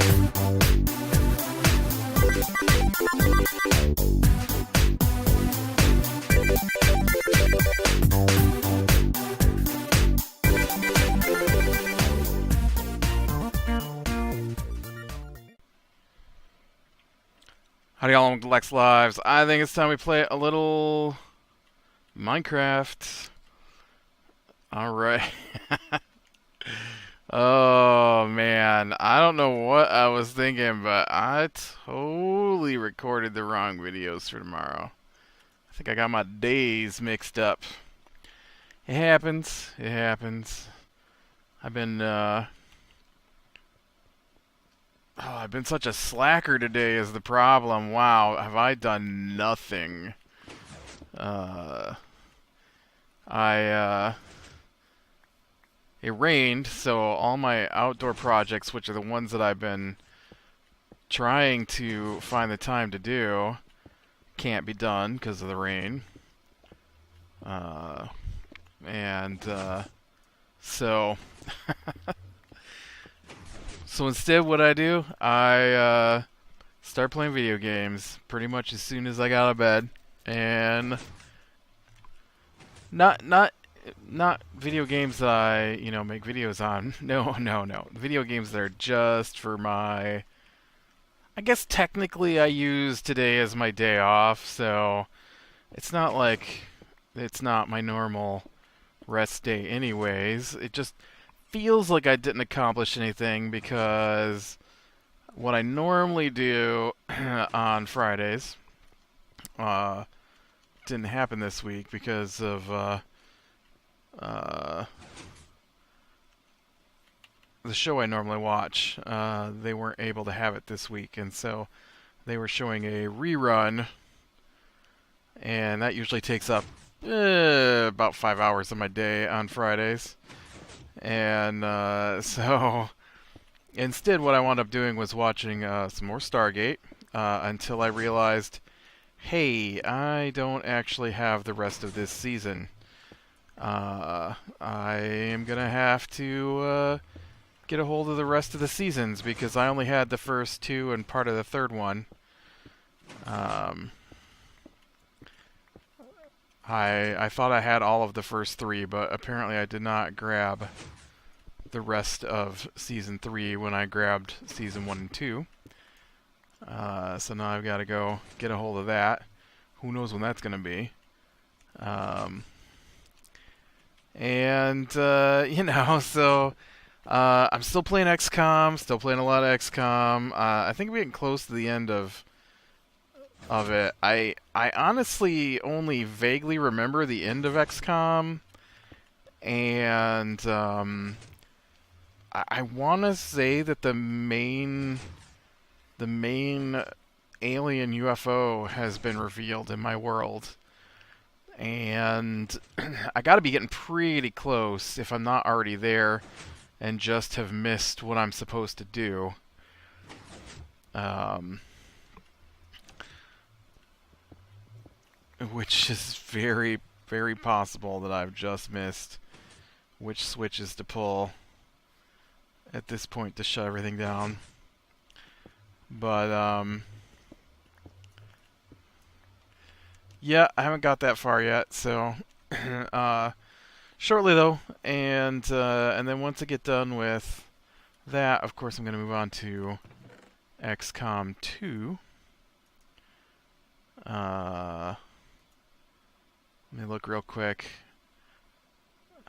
Howdy y'all, welcome to Lex Lives. I think it's time we play a little Minecraft. Alright. Oh man, I don't know what I was thinking, but I totally recorded the wrong videos for tomorrow. I think I got my days mixed up. It happens. It happens. I've been I've been such a slacker today is the problem. Wow, have I done nothing? It rained, so all my outdoor projects, which are the ones that I've been trying to find the time to do, can't be done because of the rain. So So instead, what I do, I start playing video games pretty much as soon as I got out of bed, and not video games that I make videos on. No, video games that are just for my. I guess technically I use today as my day off, so it's not like it's not my normal rest day anyways. It just feels like I didn't accomplish anything because what I normally do on Fridays didn't happen this week because of the show I normally watch. They weren't able to have it this week, and so they were showing a rerun, and that usually takes up about 5 hours of my day on Fridays. And so instead what I wound up doing was watching some more Stargate until I realized, hey, I don't actually have the rest of this season. I am going to have to get a hold of the rest of the seasons because I only had the first two and part of the third one. I thought I had all of the first three, but apparently I did not grab the rest of Season 3 when I grabbed Season 1 and 2. So now I've got to go get a hold of that. Who knows when that's going to be. So I'm still playing XCOM, still playing a lot of XCOM. I think we're getting close to the end of it. I honestly only vaguely remember the end of XCOM, and I want to say that the main alien UFO has been revealed in my world, and I got to be getting pretty close if I'm not already there and just have missed what I'm supposed to do. Which is very, very possible that I've just missed which switches to pull at this point to shut everything down. But, yeah, I haven't got that far yet, so, shortly though, and then once I get done with that, of course I'm going to move on to XCOM 2. Let me look real quick.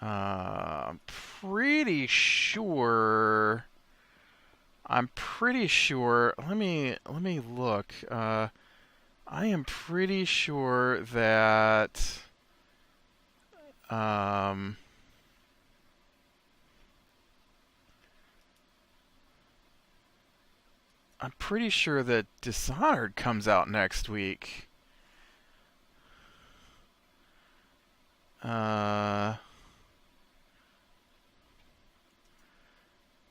I'm pretty sure. Let me look. I am pretty sure that. I'm pretty sure that Dishonored comes out next week.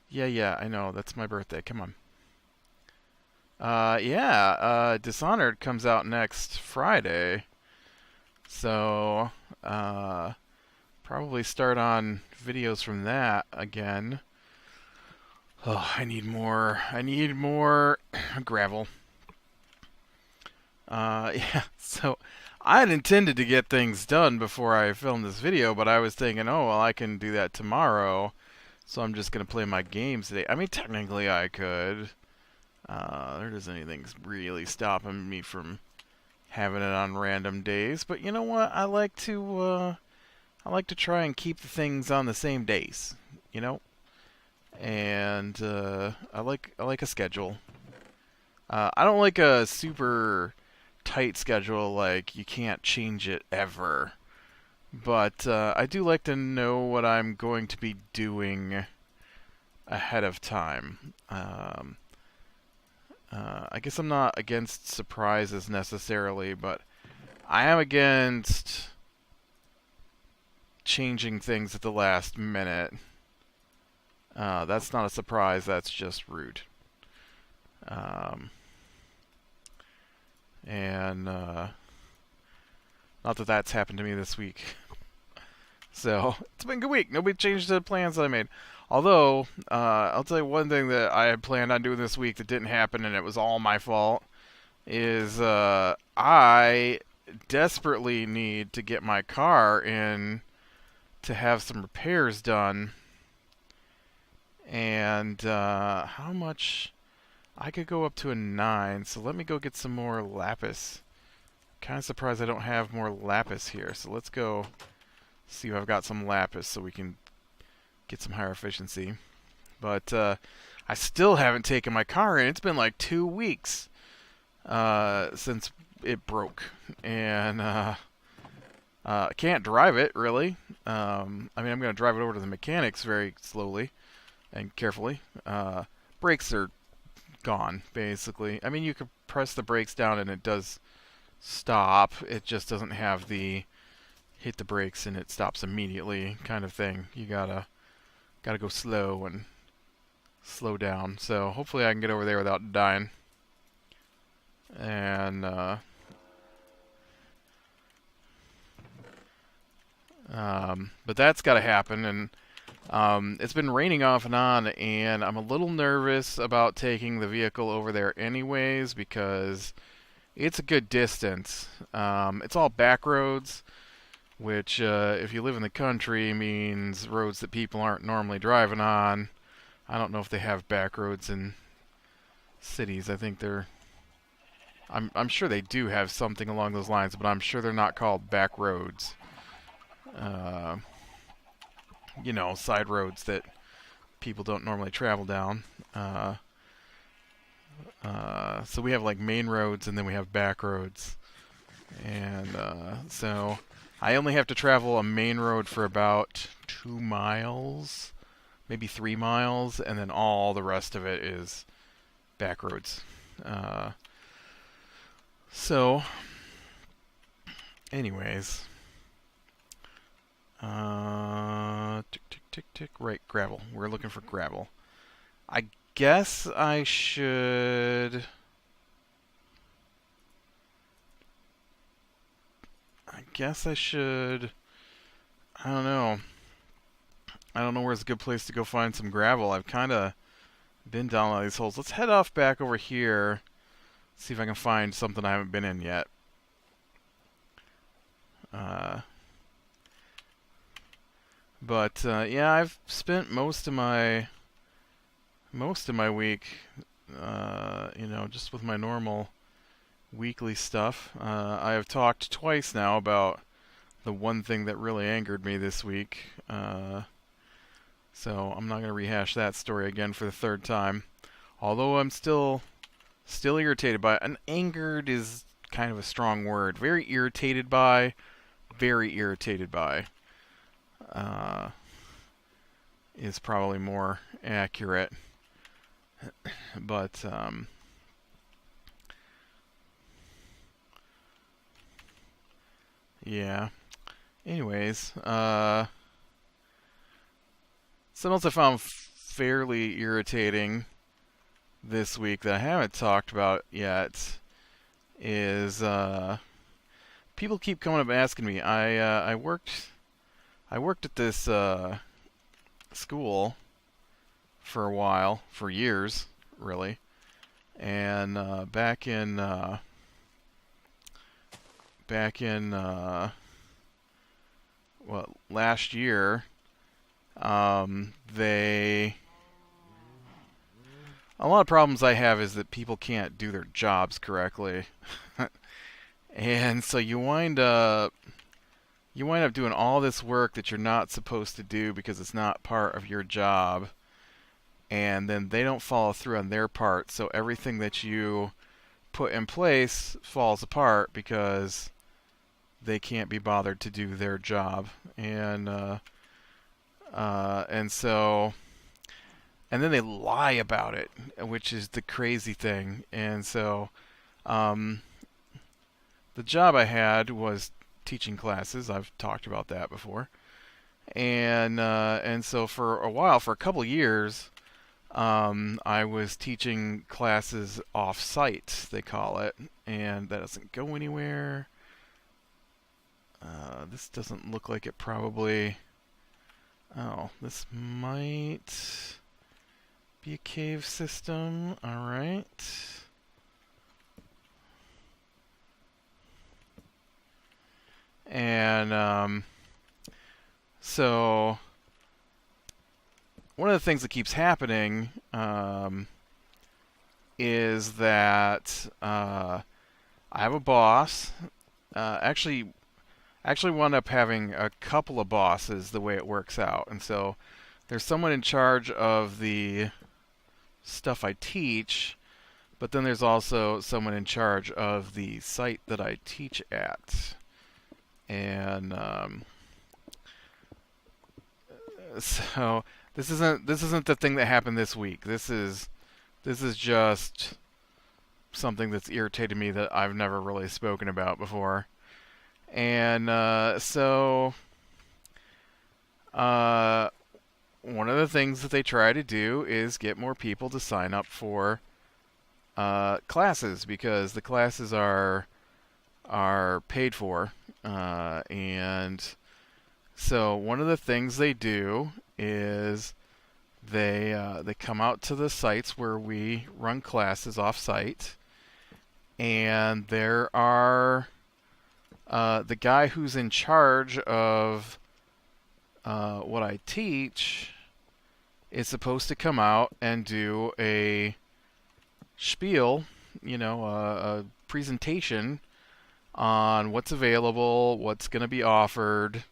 Yeah, I know. That's my birthday. Come on. Dishonored comes out next Friday. So, probably start on videos from that again. Oh, I need more. I need more gravel. Yeah, so I had intended to get things done before I filmed this video, but I was thinking, oh, well, I can do that tomorrow, so I'm just going to play my games today. I mean, technically I could. There isn't anything really stopping me from having it on random days, but you know what? I like to try and keep the things on the same days, you know? And I like a schedule. I don't like a super tight schedule, like you can't change it ever. But I do like to know what I'm going to be doing ahead of time. I guess I'm not against surprises necessarily, but I am against changing things at the last minute. That's not a surprise, that's just rude. Um, and not that that's happened to me this week. So, it's been a good week. Nobody changed the plans that I made. Although, I'll tell you one thing that I had planned on doing this week that didn't happen, and it was all my fault, is I desperately need to get my car in to have some repairs done. And how much? I could go up to a 9, so let me go get some more lapis. Kind of surprised I don't have more lapis here, so let's go see if I've got some lapis so we can get some higher efficiency. But I still haven't taken my car in. It's been like 2 weeks since it broke, and I can't drive it really. I mean, I'm going to drive it over to the mechanics very slowly and carefully. Brakes are gone, basically. I mean, you could press the brakes down and it does stop. It just doesn't have the hit the brakes and it stops immediately kind of thing. You gotta go slow and slow down. So hopefully I can get over there without dying. And but that's got to happen. And it's been raining off and on, and I'm a little nervous about taking the vehicle over there anyways because it's a good distance. It's all back roads, which if you live in the country means roads that people aren't normally driving on. I don't know if they have back roads in cities. I think I'm sure they do have something along those lines, but I'm sure they're not called back roads. You know, side roads that people don't normally travel down. So we have like main roads and then we have back roads. And so I only have to travel a main road for about 2 miles, maybe 3 miles, and then all the rest of it is back roads. So, anyways. Tick, tick, tick, tick. Right, gravel. We're looking for gravel. I guess I should... I don't know. I don't know where's a good place to go find some gravel. I've kind of been down all these holes. Let's head off back over here. See if I can find something I haven't been in yet. But yeah, I've spent most of my week, you know, just with my normal weekly stuff. I have talked twice now about the one thing that really angered me this week. So I'm not going to rehash that story again for the third time. Although I'm still irritated by it. And angered is kind of a strong word. Very irritated by. Is probably more accurate. But yeah. Anyways, something else I found fairly irritating this week that I haven't talked about yet is people keep coming up and asking me. I worked at this school for a while, for years, really. And back in last year, they a lot of problems I have is that people can't do their jobs correctly. And so you wind up doing all this work that you're not supposed to do because it's not part of your job, and then they don't follow through on their part, so everything that you put in place falls apart because they can't be bothered to do their job. And so and then they lie about it, which is the crazy thing. And so the job I had was teaching classes. I've talked about that before. And so for a while, for a couple of years, I was teaching classes off-site, they call it, and that doesn't go anywhere. This doesn't look like it probably... Oh, this might be a cave system. All right. And so one of the things that keeps happening is that I have a boss. Actually wound up having a couple of bosses the way it works out. And so there's someone in charge of the stuff I teach, but then there's also someone in charge of the site that I teach at. And so this isn't the thing that happened this week. This is just something that's irritated me that I've never really spoken about before. And so one of the things that they try to do is get more people to sign up for classes, because the classes are paid for. And so one of the things they do is they come out to the sites where we run classes off-site, and there are the guy who's in charge of what I teach is supposed to come out and do a spiel, a presentation on what's available, what's going to be offered,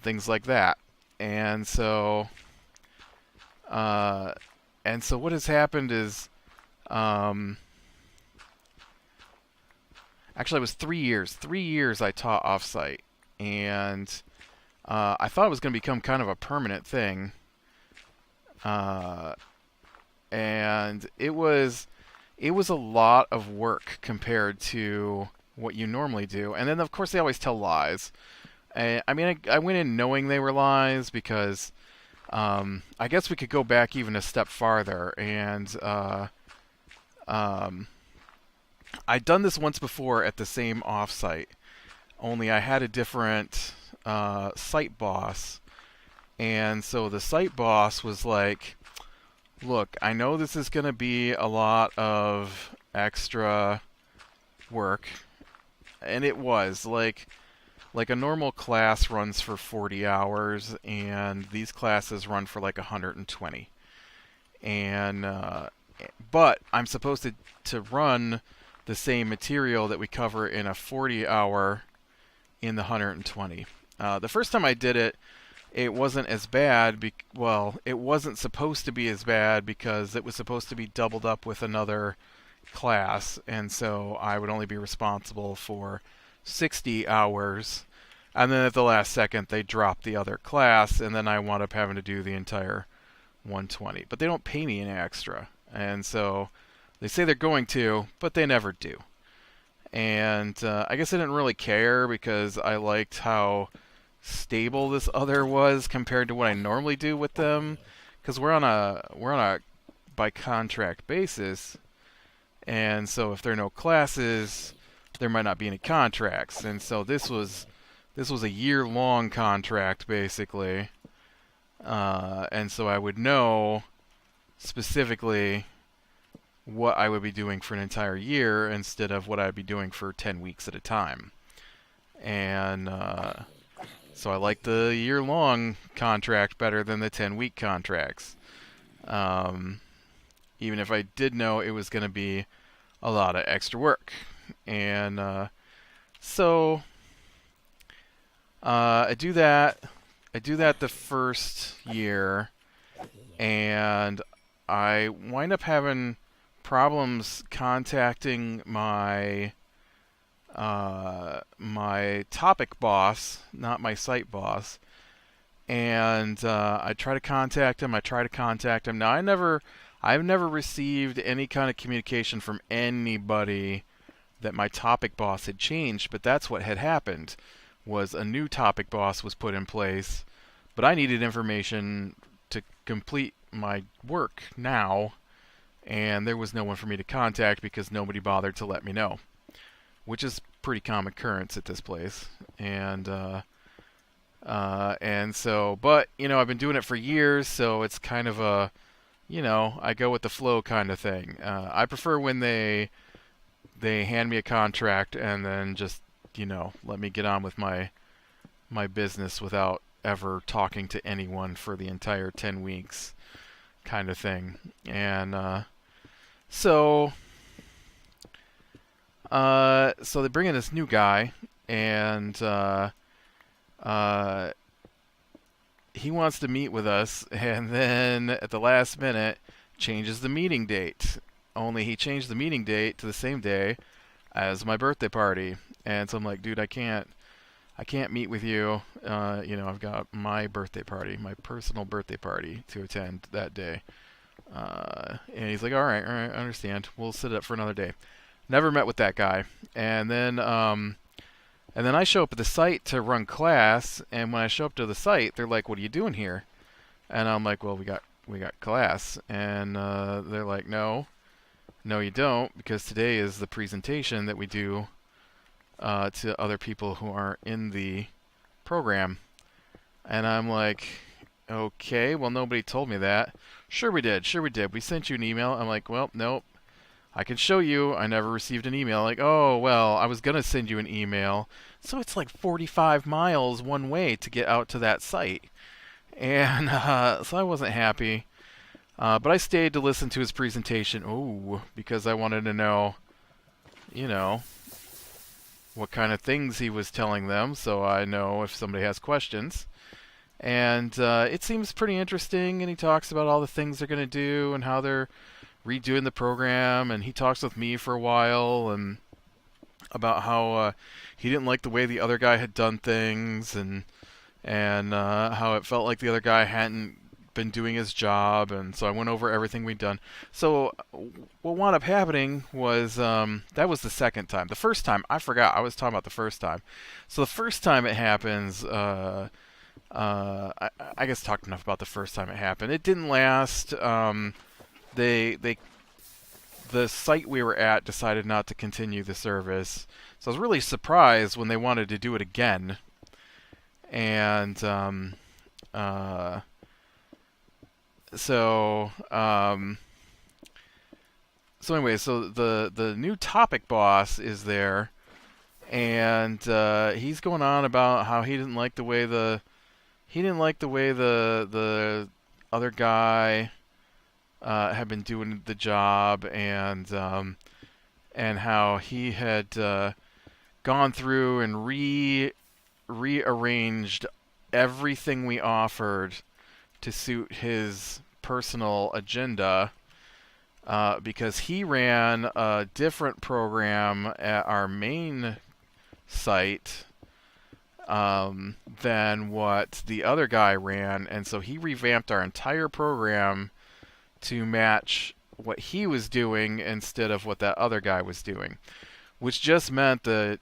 things like that. And so what has happened is, actually, it was 3 years. 3 years I taught offsite, and I thought it was going to become kind of a permanent thing. And it was a lot of work compared to what you normally do. And then, of course, they always tell lies. I went in knowing they were lies because I guess we could go back even a step farther. And I'd done this once before at the same offsite, only I had a different site boss. And so the site boss was like, look, I know this is going to be a lot of extra work. And it was like a normal class runs for 40 hours, and these classes run for like 120. And but I'm supposed to run the same material that we cover in a 40-hour in the 120. The first time I did it, it wasn't as bad. It wasn't supposed to be as bad because it was supposed to be doubled up with another class, and so I would only be responsible for 60 hours. And then at the last second, they dropped the other class, and then I wound up having to do the entire 120. But they don't pay me any extra, and so they say they're going to, but they never do. And I guess I didn't really care because I liked how stable this other was compared to what I normally do with them, because we're on a by contract basis, and so if there are no classes, there might not be any contracts. And so this was a year-long contract basically, and so I would know specifically what I would be doing for an entire year instead of what I'd be doing for 10 weeks at a time. And so I like the year-long contract better than the 10-week contracts. Um, Even if I did know it was going to be a lot of extra work. And so I do that. I do that the first year, and I wind up having problems contacting my topic boss, not my site boss. And I try to contact him. I try to contact him. Now I've never received any kind of communication from anybody that my topic boss had changed, but that's what had happened. Was a new topic boss was put in place, but I needed information to complete my work now, and there was no one for me to contact because nobody bothered to let me know, which is pretty common occurrence at this place. And so, but I've been doing it for years, so it's kind of a, I go with the flow kind of thing. I prefer when they hand me a contract and then just let me get on with my business without ever talking to anyone for the entire 10 weeks kind of thing. And so they bring in this new guy, and he wants to meet with us, and then at the last minute changes the meeting date. Only he changed the meeting date to the same day as my birthday party. And so I'm like, dude, I can't meet with you. I've got my birthday party, my personal birthday party to attend that day. And he's like, all right, I understand. We'll set it up for another day. Never met with that guy. And then I show up at the site to run class. And when I show up to the site, they're like, what are you doing here? And I'm like, well, we got class. And they're like, no, you don't, because today is the presentation that we do to other people who aren't in the program. And I'm like, okay, well, nobody told me that. Sure we did. We sent you an email. I'm like, well, nope. I can show you. I never received an email. Like, oh, well, I was going to send you an email. So it's like 45 miles one way to get out to that site. And so I wasn't happy. But I stayed to listen to his presentation. Because I wanted to know, what kind of things he was telling them, so I know if somebody has questions. And it seems pretty interesting, and he talks about all the things they're going to do and how they're redoing the program, and he talks with me for a while and about how he didn't like the way the other guy had done things, and how it felt like the other guy hadn't been doing his job. And so I went over everything we'd done. So what wound up happening was that was the second time. The first time, I forgot. I was talking about the first time. So the first time it happens, I guess talked enough about the first time it happened. It didn't last. The site we were at decided not to continue the service. So I was really surprised when they wanted to do it again. And so anyway, so the new topic boss is there, and he's going on about how he didn't like the way the other guy had been doing the job, and how he had gone through and rearranged everything we offered to suit his personal agenda, because he ran a different program at our main site than what the other guy ran, and so he revamped our entire program to match what he was doing instead of what that other guy was doing, which just meant that,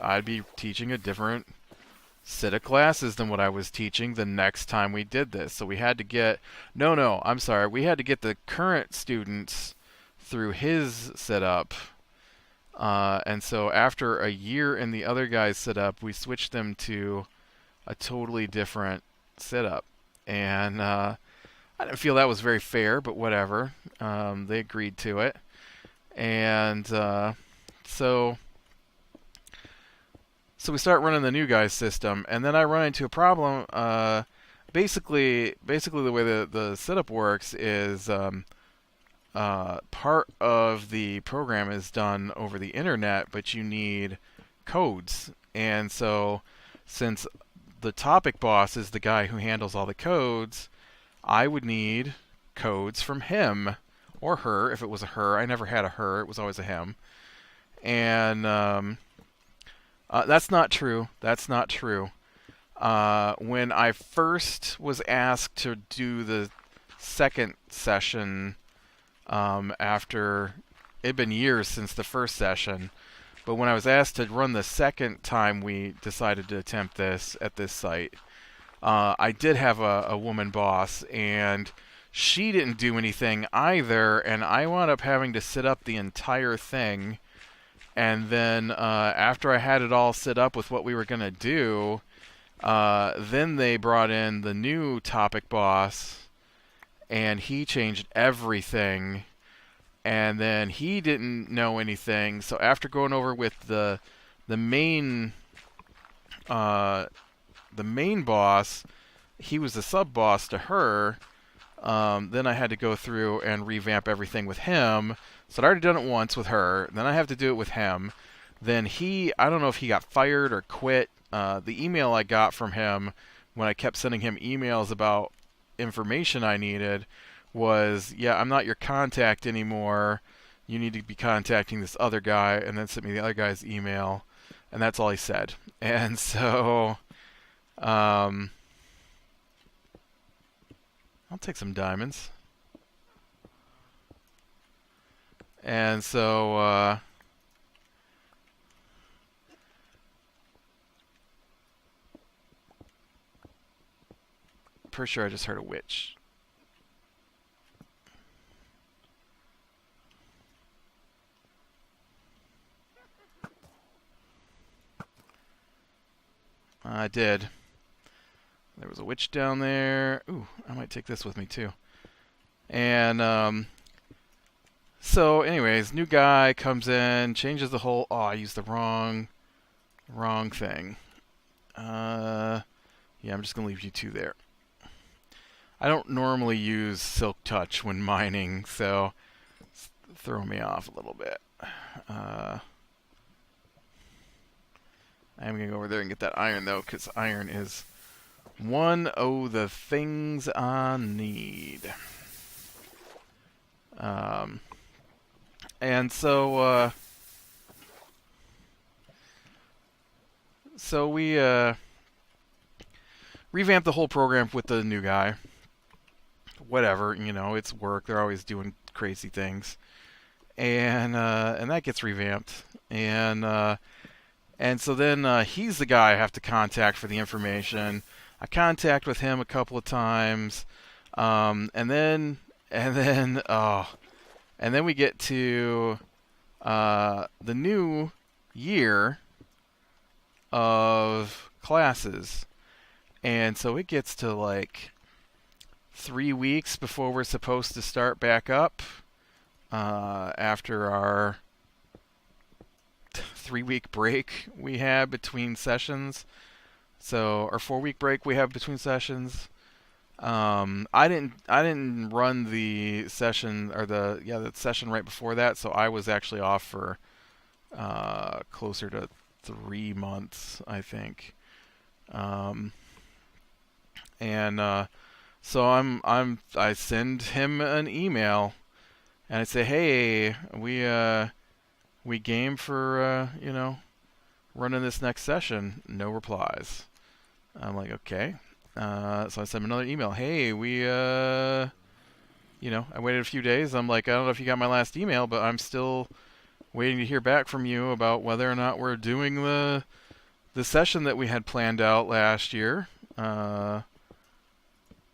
I'd be teaching a different set of classes than what I was teaching the next time we did this. So we had to get, we had to get the current students through his setup. And so after a year in the other guy's setup, we switched them to a totally different setup. And I didn't feel that was very fair, but whatever. They agreed to it, and so so we start running the new guy's system, and then I run into a problem. Basically, the way the setup works is part of the program is done over the internet, but you need codes, and so since the topic boss is the guy who handles all the codes, I would need codes from him or her. If it was a her, I never had a her; it was always a him. And that's not true. That's not true. When I first was asked to do the second session, after it'd been years since the first session, but when I was asked to run the second time we decided to attempt this at this site, I did have a woman boss, and she didn't do anything either, and I wound up having to set up the entire thing. And then after I had it all set up with what we were going to do, then they brought in the new topic boss, and he changed everything. And then he didn't know anything. So after going over with the main boss, he was the sub boss to her. Then I had to go through and revamp everything with him. So I'd already done it once with her. Then I have to do it with him. Then I don't know if he got fired or quit. The email I got from him when I kept sending him emails about information I needed was, yeah, I'm not your contact anymore. You need to be contacting this other guy, and then sent me the other guy's email. And that's all he said. And so, I'll take some diamonds. And so, pretty sure I just heard a witch. I did. There was a witch down there. Ooh, I might take this with me too. And so anyways, new guy comes in, changes the whole. Oh, I used the wrong thing. Yeah, I'm just gonna leave you two there. I don't normally use Silk Touch when mining, so it's throwing me off a little bit. I'm going to go over there and get that iron, though, because iron is one of the things I need. And so we revamped the whole program with the new guy. Whatever, it's work. They're always doing crazy things. And that gets revamped. And so then he's the guy I have to contact for the information. I contact with him a couple of times, and then we get to the new year of classes, and so it gets to like 3 weeks before we're supposed to start back up after our 3-week break we had between sessions. So our 4-week break we have between sessions. I didn't run the session or the session right before that, so I was actually off for closer to 3 months, I think. So I send him an email and I say, hey, we game for running this next session. No replies. I'm like, okay. So I sent him another email. Hey, I waited a few days. I'm like, I don't know if you got my last email, but I'm still waiting to hear back from you about whether or not we're doing the session that we had planned out last year.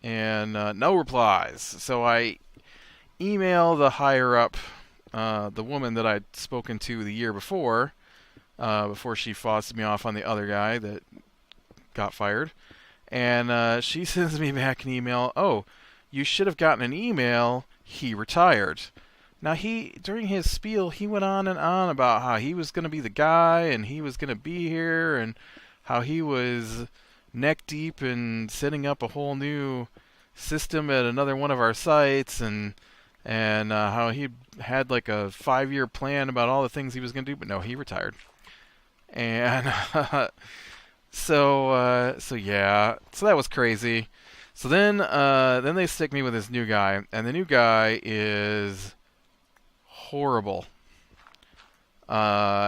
And no replies. So I email the higher up, the woman that I'd spoken to the year before she fossed me off on the other guy that got fired. And she sends me back an email. Oh, you should have gotten an email. He retired. Now, during his spiel, he went on and on about how he was going to be the guy and he was going to be here and how he was neck deep in setting up a whole new system at another one of our sites, and how he had like a 5-year plan about all the things he was going to do. But no, he retired. And so yeah, so that was crazy. So then they stick me with this new guy, and the new guy is horrible.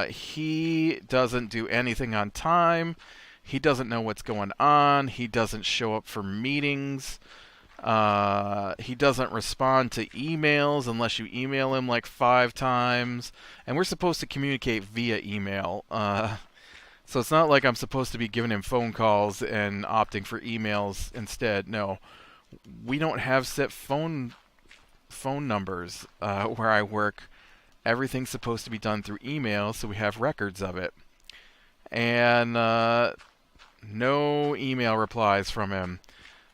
He doesn't do anything on time. He doesn't know what's going on. He doesn't show up for meetings. He doesn't respond to emails unless you email him like 5 times. And we're supposed to communicate via email. So it's not like I'm supposed to be giving him phone calls and opting for emails instead. No, we don't have set phone numbers where I work. Everything's supposed to be done through email, so we have records of it. And no email replies from him.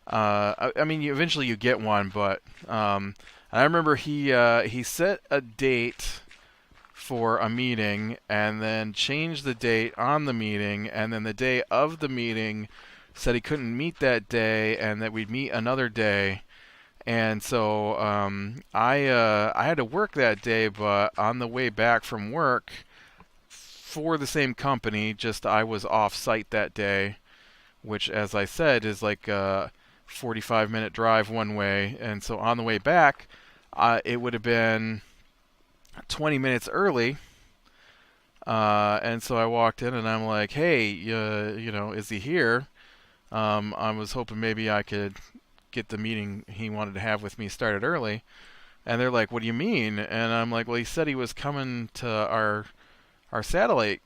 I mean, eventually you get one, but I remember he set a date for a meeting and then changed the date on the meeting, and then the day of the meeting said he couldn't meet that day and that we'd meet another day. And so I had to work that day, but on the way back from work for the same company, just I was off site that day, which, as I said, is like a 45-minute drive one way. And so on the way back, it would have been 20 minutes early. And so I walked in and I'm like, hey, is he here? I was hoping maybe I could get the meeting he wanted to have with me started early. And they're like, what do you mean? And I'm like, well, he said he was coming to our satellite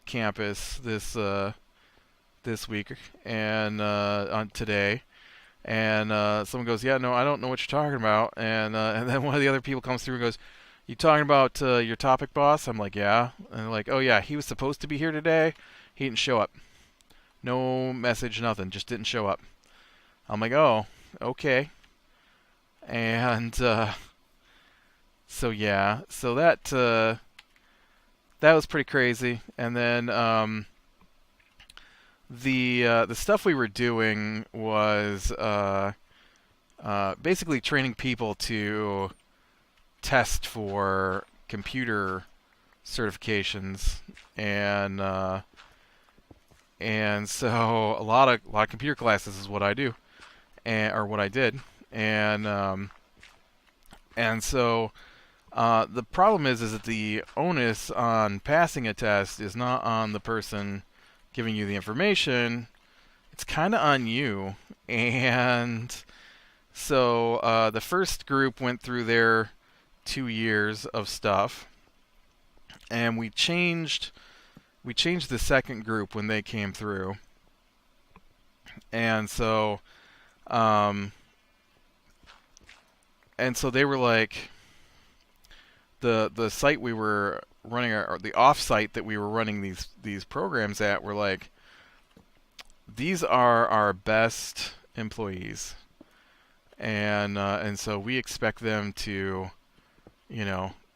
campus this week and on today. And someone goes, yeah, no, I don't know what you're talking about. And then one of the other people comes through and goes, you talking about your topic boss? I'm like, yeah. And they're like, oh yeah, he was supposed to be here today. He didn't show up. No message, nothing. Just didn't show up. I'm like, oh, okay. And so yeah, so that was pretty crazy. And then the stuff we were doing was basically training people to test for computer certifications, and so a lot of computer classes is what I do, or what I did, and so the problem is that the onus on passing a test is not on the person giving you the information. It's kind of on you. And so the first group went through their 2 years of stuff, and we changed the second group when they came through. And so they were like, the site we were running, or the off-site that we were running these programs at, were like, these are our best employees, and so we expect them to,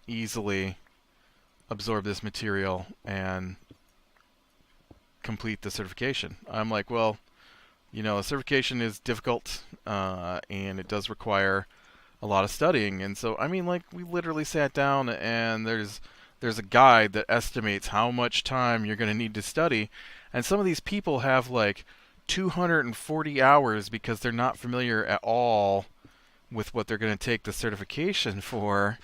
easily absorb this material and complete the certification. I'm like, well, certification is difficult, and it does require a lot of studying. And so, I mean, like, we literally sat down, and there's a guide that estimates how much time you're going to need to study. And some of these people have like 240 hours because they're not familiar at all with what they're going to take the certification for.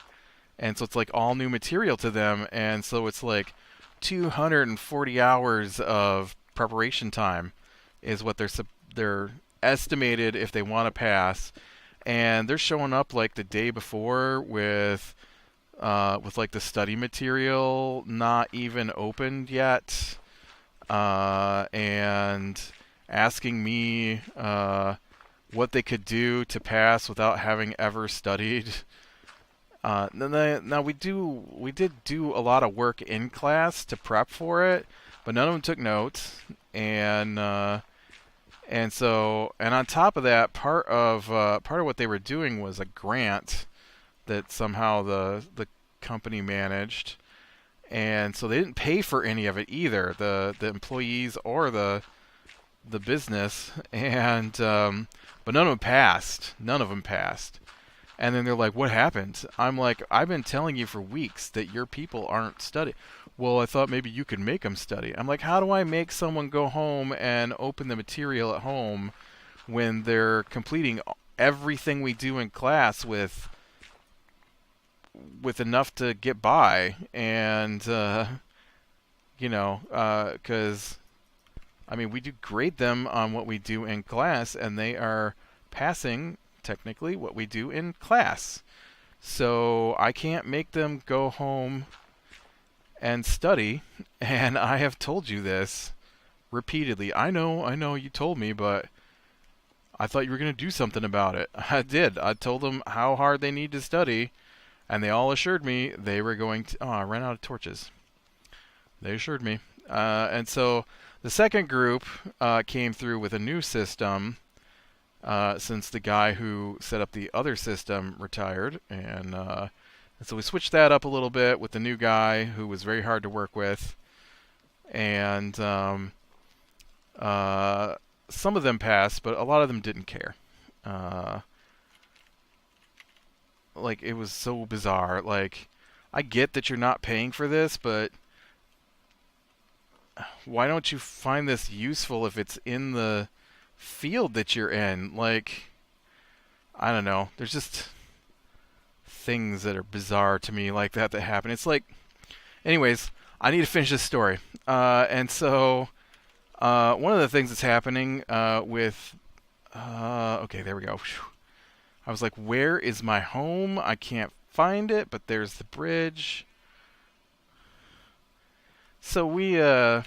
And so it's like all new material to them. And so it's like 240 hours of preparation time is what they're estimated if they want to pass. And they're showing up like the day before with like the study material not even opened yet, and asking me what they could do to pass without having ever studied. Now we did do a lot of work in class to prep for it, but none of them took notes, and And on top of that, part of what they were doing was a grant that somehow the company managed, and so they didn't pay for any of it either, the employees or the business, and but none of them passed. None of them passed. And then they're like, "What happened?" I'm like, "I've been telling you for weeks that your people aren't studying." Well, I thought maybe you could make them study. I'm like, "How do I make someone go home and open the material at home when they're completing everything we do in class with enough to get by?" And because I mean, we do grade them on what we do in class, and they are passing technically what we do in class. So I can't make them go home and study, and I have told you this repeatedly. I know you told me, but I thought you were going to do something about it. I did. I told them how hard they need to study, and they all assured me they were going to. Oh, I ran out of torches. They assured me. And so the second group came through with a new system since the guy who set up the other system retired. And so we switched that up a little bit with the new guy who was very hard to work with. And some of them passed, but a lot of them didn't care. Like, it was so bizarre. Like, I get that you're not paying for this, but why don't you find this useful if it's in the field that you're in? Like, I don't know. There's just things that are bizarre to me like that happen. It's like, anyways, I need to finish this story. And so, one of the things that's happening with, okay, there we go. I was like, where is my home? I can't find it, but there's the bridge. So one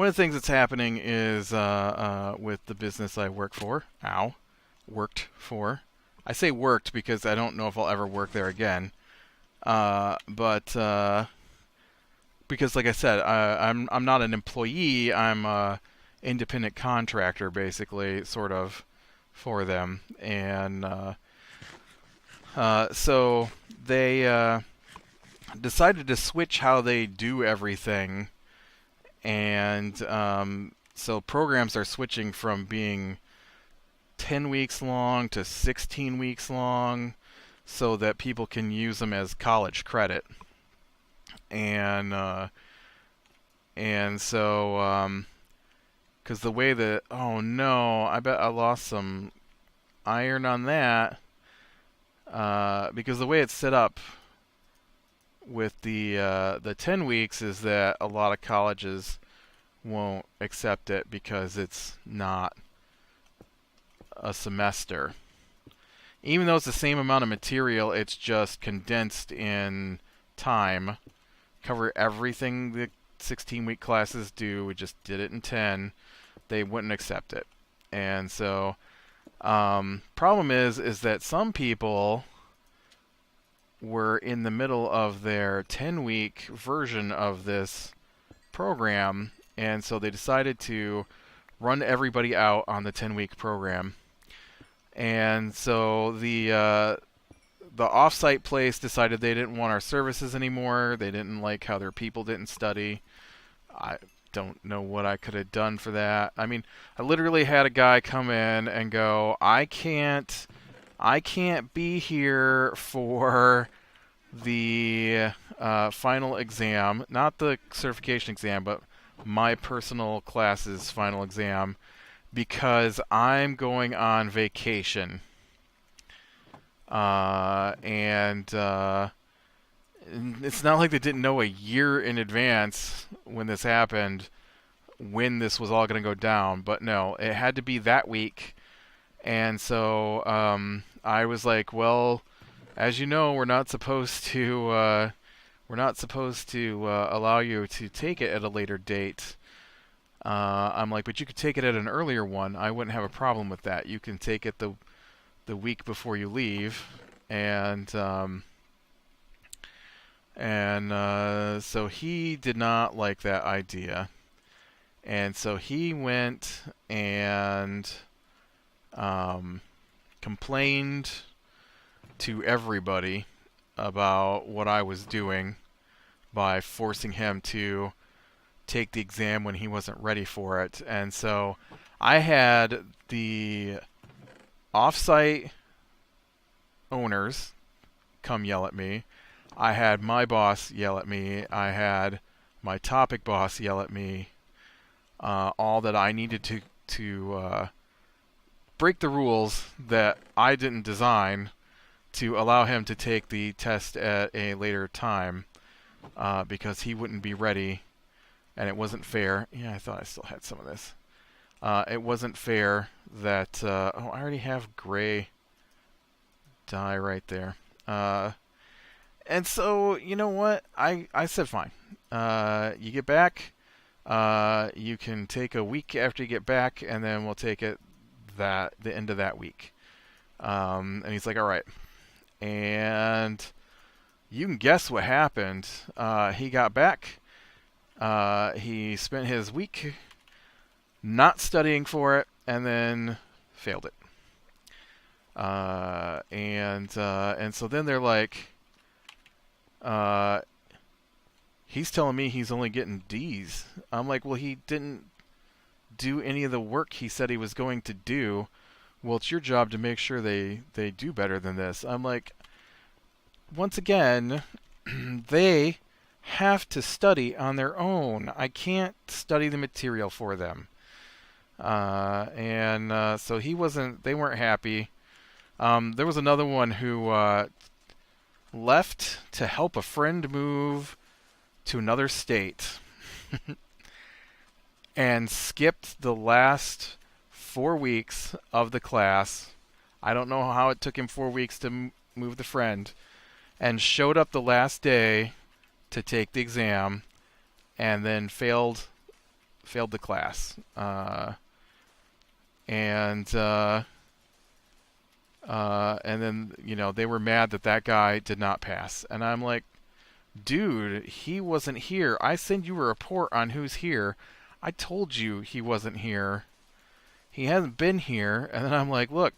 of the things that's happening is with the business I worked for. I say worked because I don't know if I'll ever work there again. But because, like I said, I'm not an employee. I'm a independent contractor, basically, sort of, for them. And so they decided to switch how they do everything. And so programs are switching from being 10 weeks long to 16 weeks long so that people can use them as college credit. And so because the way that, oh no, I bet I lost some iron on that, because the way it's set up with the 10 weeks is that a lot of colleges won't accept it because it's not a semester. Even though it's the same amount of material, it's just condensed in time. Cover everything the 16-week classes do. We just did it in 10. They wouldn't accept it. And so, problem is that some people were in the middle of their 10-week version of this program, and so they decided to run everybody out on the 10-week program. And so the off-site place decided they didn't want our services anymore. They didn't like how their people didn't study. I don't know what I could have done for that. I mean, I literally had a guy come in and go, I can't be here for the final exam, not the certification exam, but my personal class's final exam, because I'm going on vacation. And it's not like they didn't know a year in advance when this happened, when this was all going to go down. But no, it had to be that week. And so I was like, well, as you know, we're not supposed to allow you to take it at a later date. I'm like, but you could take it at an earlier one. I wouldn't have a problem with that. You can take it the week before you leave. And so he did not like that idea. And so he went and complained to everybody about what I was doing by forcing him to take the exam when he wasn't ready for it. And so I had the offsite owners come yell at me. I had my boss yell at me. I had my topic boss yell at me. All that I needed to break the rules that I didn't design to allow him to take the test at a later time because he wouldn't be ready, and it wasn't fair. Yeah, I thought I still had some of this. It wasn't fair that... oh, I already have gray dye right there. And so, you know what? I said fine. You get back. You can take a week after you get back, and then we'll take it the end of that week. And he's like, all right. And you can guess what happened. He got back. He spent his week not studying for it, and then failed it. And so then they're like, he's telling me he's only getting D's. I'm like, well, he didn't do any of the work he said he was going to do. Well, it's your job to make sure they do better than this. I'm like, once again, they have to study on their own. I can't study the material for them. So they weren't happy. There was another one who left to help a friend move to another state and skipped the last 4 weeks of the class. I don't know how it took him 4 weeks to move the friend, and showed up the last day to take the exam, and then failed the class. And then, they were mad that guy did not pass. And I'm like, dude, he wasn't here. I send you a report on who's here. I told you he wasn't here. He hasn't been here. And then I'm like, look,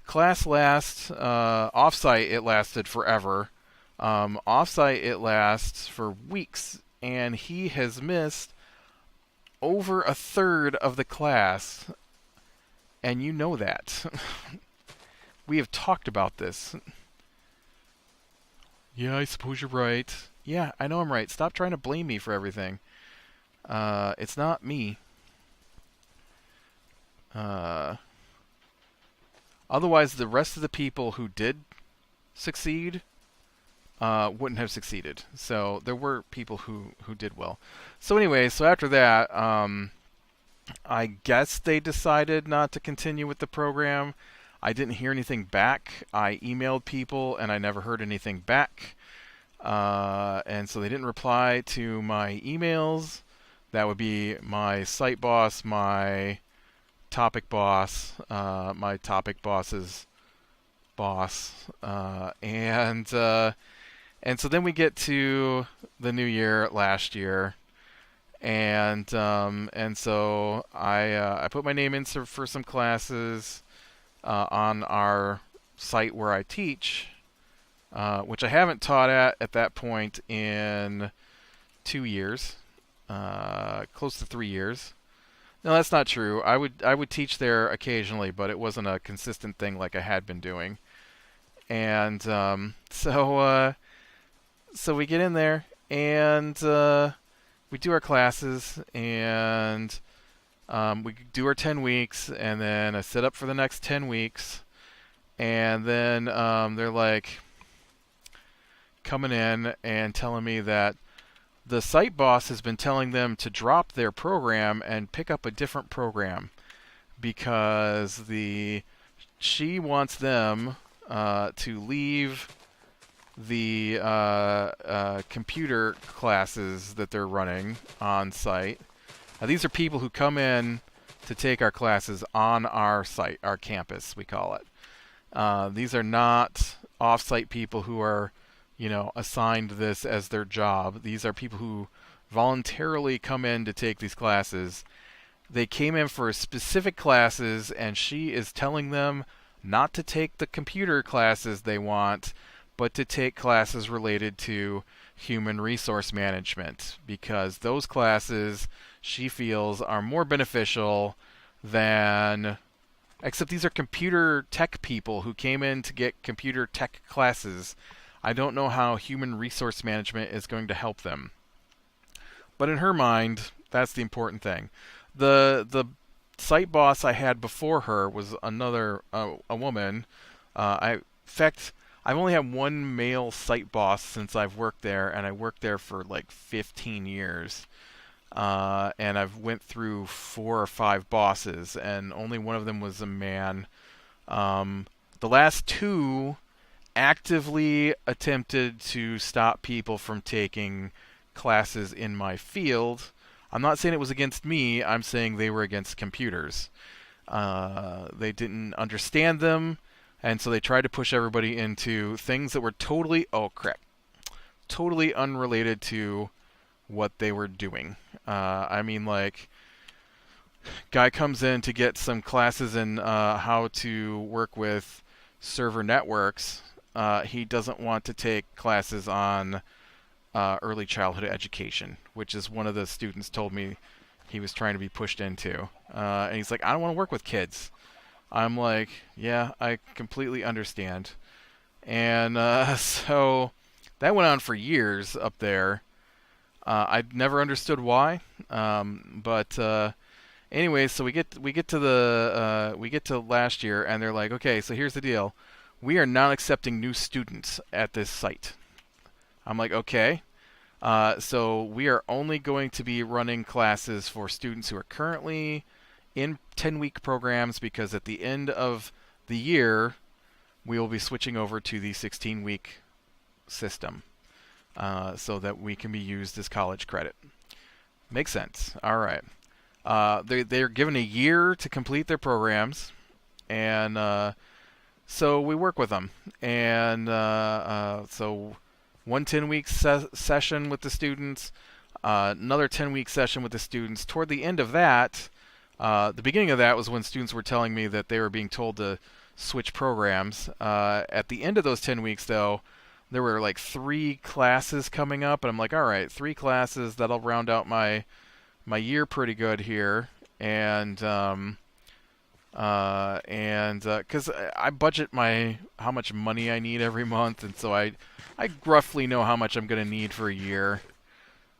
class lasts, offsite it lasted forever. Offsite it lasts for weeks. And he has missed over a third of the class. And you know that. We have talked about this. Yeah, I suppose you're right. Yeah, I know I'm right. Stop trying to blame me for everything. It's not me. Otherwise, the rest of the people who did succeed wouldn't have succeeded. So there were people who did well. So anyway, so after that, I guess they decided not to continue with the program. I didn't hear anything back. I emailed people, and I never heard anything back. And so they didn't reply to my emails. That would be my site boss, my topic boss, my topic boss's boss. And so then we get to the new year last year. And so I put my name in for some classes on our site where I teach, which I haven't taught at that point in 2 years, close to 3 years. No, that's not true. I would teach there occasionally, but it wasn't a consistent thing like I had been doing. And so we get in there and we do our classes, and we do our 10 weeks, and then I sit up for the next 10 weeks, and then they're like coming in and telling me that the site boss has been telling them to drop their program and pick up a different program because she wants them to leave the computer classes that they're running on site. Now, these are people who come in to take our classes on our site, our campus, we call it. These are not off-site people who are, assigned this as their job. These are people who voluntarily come in to take these classes. They came in for specific classes, and she is telling them not to take the computer classes they want, but to take classes related to human resource management, because those classes she feels are more beneficial than. Except these are computer tech people who came in to get computer tech classes. I don't know how human resource management is going to help them. But in her mind, that's the important thing. The site boss I had before her was another a woman. In fact, I've only had one male site boss since I've worked there, and I worked there for like 15 years. And I've went through 4 or 5 bosses, and only one of them was a man. The last 2 actively attempted to stop people from taking classes in my field. I'm not saying it was against me, I'm saying they were against computers. They didn't understand them, and so they tried to push everybody into things that were totally, totally unrelated to what they were doing. I mean, like, guy comes in to get some classes in how to work with server networks. He doesn't want to take classes on early childhood education, which is one of the students told me he was trying to be pushed into. And he's like, I don't want to work with kids. I'm like, yeah, I completely understand. And so that went on for years up there. I never understood why, but anyway, so we get to last year, and they're like, okay, so here's the deal: we are not accepting new students at this site. I'm like, okay, so we are only going to be running classes for students who are currently in 10-week programs, because at the end of the year, we will be switching over to the 16-week system. So that we can be used as college credit. Makes sense. All right. They're given a year to complete their programs, and so we work with them. And so one 10-week session with the students, another 10-week session with the students. Toward the end of that, the beginning of that was when students were telling me that they were being told to switch programs. At the end of those 10 weeks, though, there were like 3 classes coming up, and I'm like, all right, 3 classes, that'll round out my year pretty good here. And because I budget how much money I need every month, and so I roughly know how much I'm going to need for a year.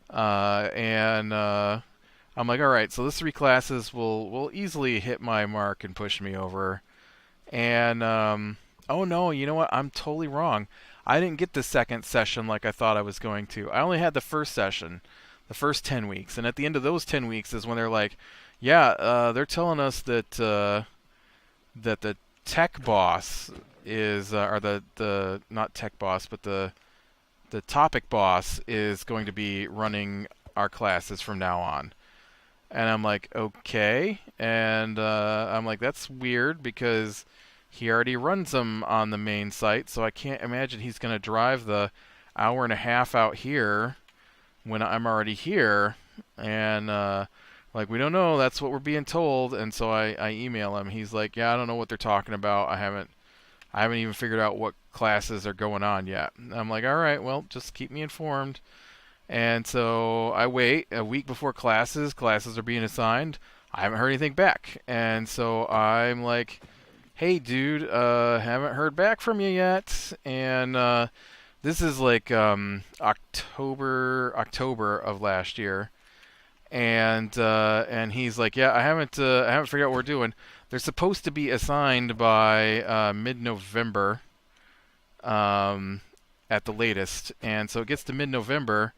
And I'm like, all right, so those 3 classes will easily hit my mark and push me over. And oh no, you know what? I'm totally wrong. I didn't get the second session like I thought I was going to. I only had the first session, the first 10 weeks. And at the end of those 10 weeks is when they're like, yeah, they're telling us that that the tech boss is, or the not tech boss, but the topic boss is going to be running our classes from now on. And I'm like, okay. And I'm like, that's weird, because he already runs them on the main site, so I can't imagine he's going to drive the hour and a half out here when I'm already here. And like, we don't know, that's what we're being told. And so I email him. He's like, yeah, I don't know what they're talking about. I haven't even figured out what classes are going on yet. And I'm like, all right, well, just keep me informed. And so I wait a week before classes are being assigned. I haven't heard anything back. And so I'm like, hey dude, haven't heard back from you yet. And this is like October of last year. And he's like, yeah, I haven't figured out what we're doing. They're supposed to be assigned by mid-November at the latest. And so it gets to mid-November,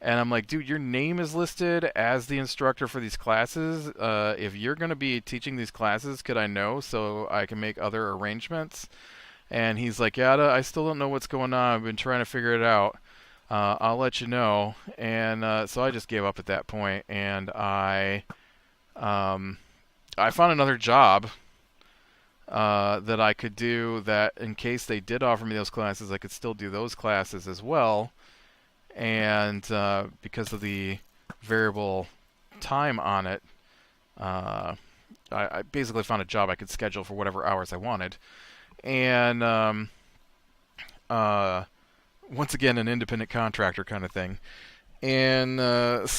and I'm like, dude, your name is listed as the instructor for these classes. If you're going to be teaching these classes, could I know so I can make other arrangements? And he's like, yeah, I still don't know what's going on. I've been trying to figure it out. I'll let you know. And so I just gave up at that point, and I found another job that I could do, that in case they did offer me those classes, I could still do those classes as well. And because of the variable time on it. Uh, I basically found a job I could schedule for whatever hours I wanted, and uh, once again, an independent contractor kind of thing. And but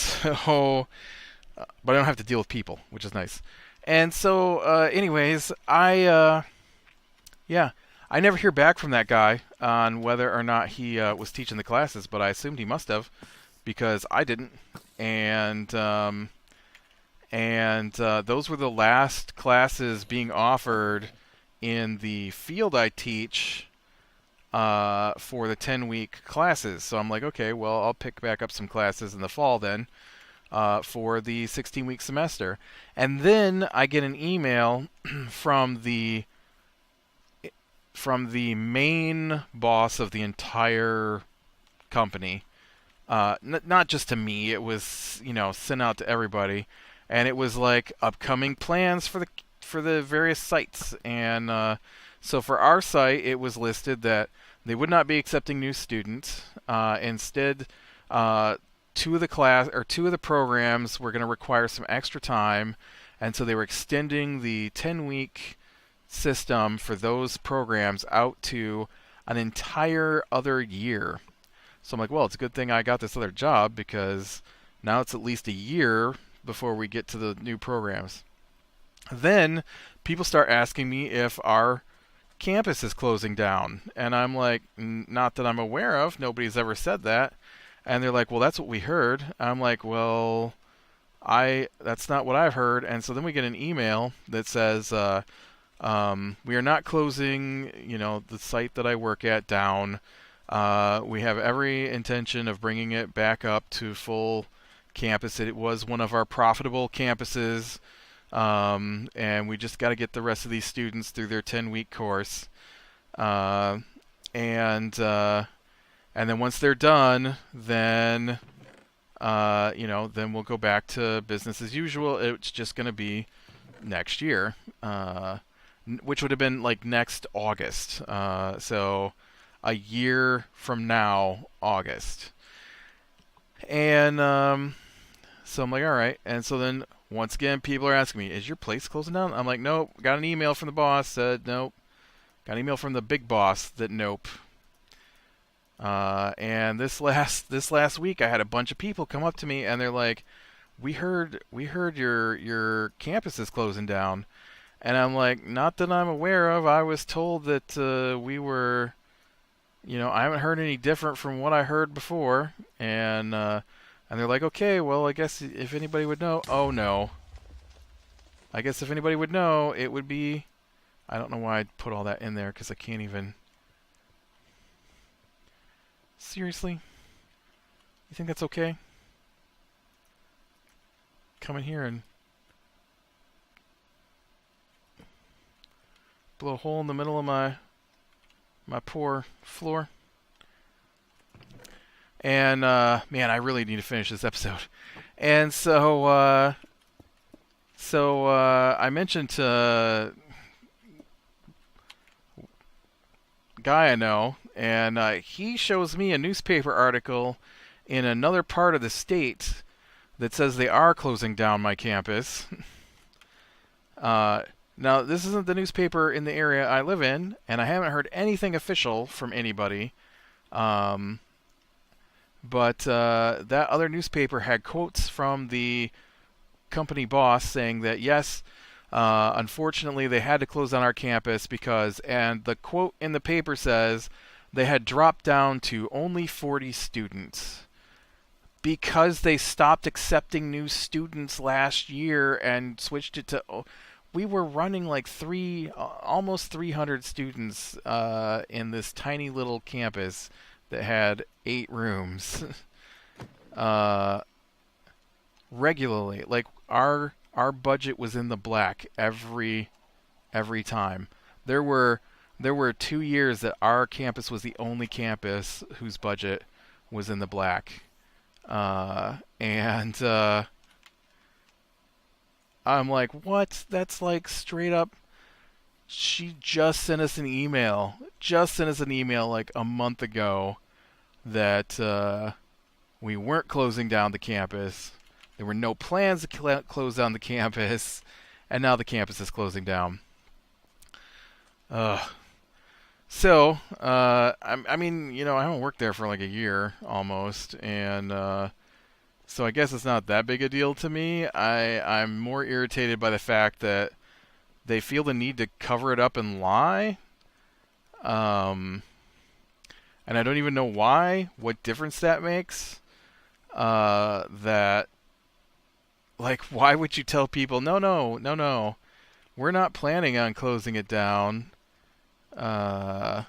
I don't have to deal with people, which is nice. And so, anyways, yeah, I never hear back from that guy on whether or not he was teaching the classes, but I assumed he must have because I didn't. And those were the last classes being offered in the field I teach for the 10-week classes. So I'm like, okay, well, I'll pick back up some classes in the fall then for the 16-week semester. And then I get an email from the main boss of the entire company. Not just to me, it was sent out to everybody, and it was like upcoming plans for the various sites. And so for our site, it was listed that they would not be accepting new students. Instead, two of the programs were going to require some extra time, and so they were extending the 10-week system for those programs out to an entire other year. So I'm like, well, it's a good thing I got this other job because now it's at least a year before we get to the new programs. Then people start asking me if our campus is closing down, and I'm like, not that I'm aware of. Nobody's ever said that. And they're like, well, that's what we heard. I'm like, well, that's not what I've heard. And so then we get an email that says, we are not closing, the site that I work at down. We have every intention of bringing it back up to full campus. It was one of our profitable campuses, and we just got to get the rest of these students through their 10-week course. And then once they're done, then then we'll go back to business as usual. It's just going to be next year, which would have been like next August. So a year from now, August. And so I'm like, all right. And so then once again, people are asking me, is your place closing down? I'm like, nope. Got an email from the boss, said nope. Got an email from the big boss that nope. And this last week, I had a bunch of people come up to me, and they're like, "We heard your campus is closing down," and I'm like, "Not that I'm aware of. I was told that we were, I haven't heard any different from what I heard before." And they're like, "Okay, well, I guess if anybody would know." Oh no. I guess if anybody would know, it would be. I don't know why I put all that in there because I can't even. Seriously? You think that's okay? Come in here and blow a hole in the middle of my poor floor. And man, I really need to finish this episode. And so I mentioned to a guy I know, and he shows me a newspaper article in another part of the state that says they are closing down my campus. Now, this isn't the newspaper in the area I live in, and I haven't heard anything official from anybody. But that other newspaper had quotes from the company boss saying that, yes, unfortunately, they had to close down our campus because, and the quote in the paper says, they had dropped down to only 40 students because they stopped accepting new students last year and switched it to. We were running like almost 300 students in this tiny little campus that had 8 rooms regularly. Like our budget was in the black every time. There were 2 years that our campus was the only campus whose budget was in the black. And I'm like, what? That's like straight up. She just sent us an email. Like a month ago that we weren't closing down the campus. There were no plans to close down the campus, and now the campus is closing down. I mean, I haven't worked there for like a year almost, and so I guess it's not that big a deal to me. I'm more irritated by the fact that they feel the need to cover it up and lie. And I don't even know why, what difference that makes. That, like, why would you tell people, no, we're not planning on closing it down. There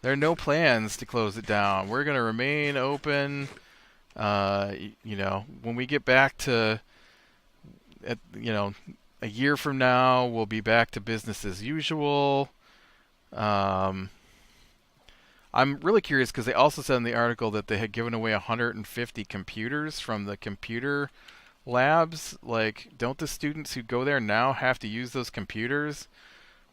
are no plans to close it down. We're going to remain open. When we get back to, a year from now, we'll be back to business as usual. I'm really curious because they also said in the article that they had given away 150 computers from the computer labs. Like, don't the students who go there now have to use those computers?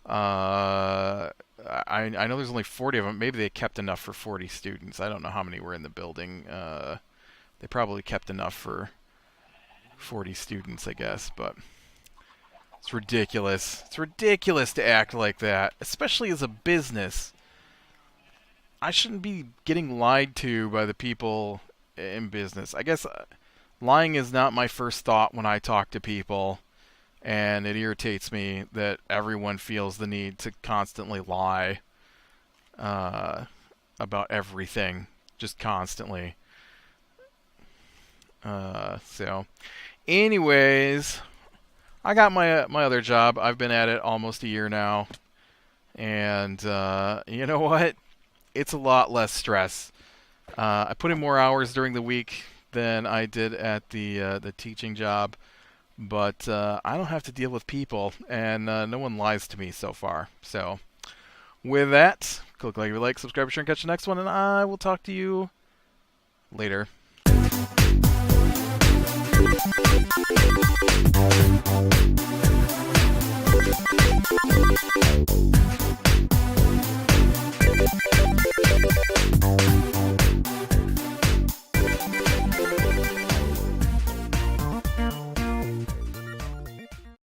I know there's only 40 of them. Maybe they kept enough for 40 students. I don't know how many were in the building. They probably kept enough for 40 students, I guess. But it's ridiculous. It's ridiculous to act like that, especially as a business. I shouldn't be getting lied to by the people in business. I guess lying is not my first thought when I talk to people. And it irritates me that everyone feels the need to constantly lie about everything, just constantly. Anyways, I got my other job. I've been at it almost a year now, and you know what? It's a lot less stress. I put in more hours during the week than I did at the teaching job. But I don't have to deal with people, and no one lies to me so far. So, with that, click like, subscribe, share, and catch the next one, and I will talk to you later.